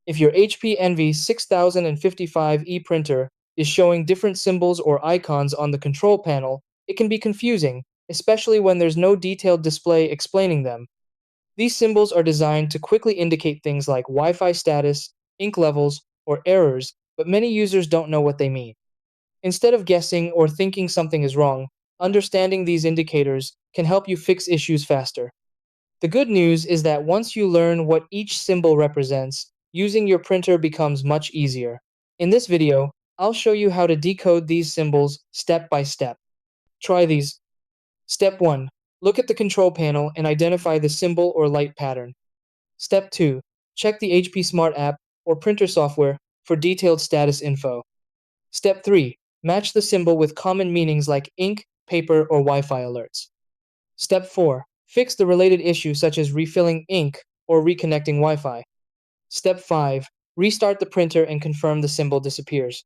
If your HP Envy 6055E printer is showing different symbols or icons on the control panel, it can be confusing, especially when there's no detailed display explaining them. These symbols are designed to quickly indicate things like Wi-Fi status, ink levels, or errors, but many users don't know what they mean. Instead of guessing or thinking something is wrong, understanding these indicators can help you fix issues faster. The good news is that once you learn what each symbol represents, using your printer becomes much easier. In this video, I'll show you how to decode these symbols step by step. Try these. Step 1. Look at the control panel and identify the symbol or light pattern. Step 2. Check the HP Smart app or printer software for detailed status info. Step 3. Match the symbol with common meanings like ink, paper, or Wi-Fi alerts. Step 4. Fix the related issue such as refilling ink or reconnecting Wi-Fi. Step 5. Restart the printer and confirm the symbol disappears.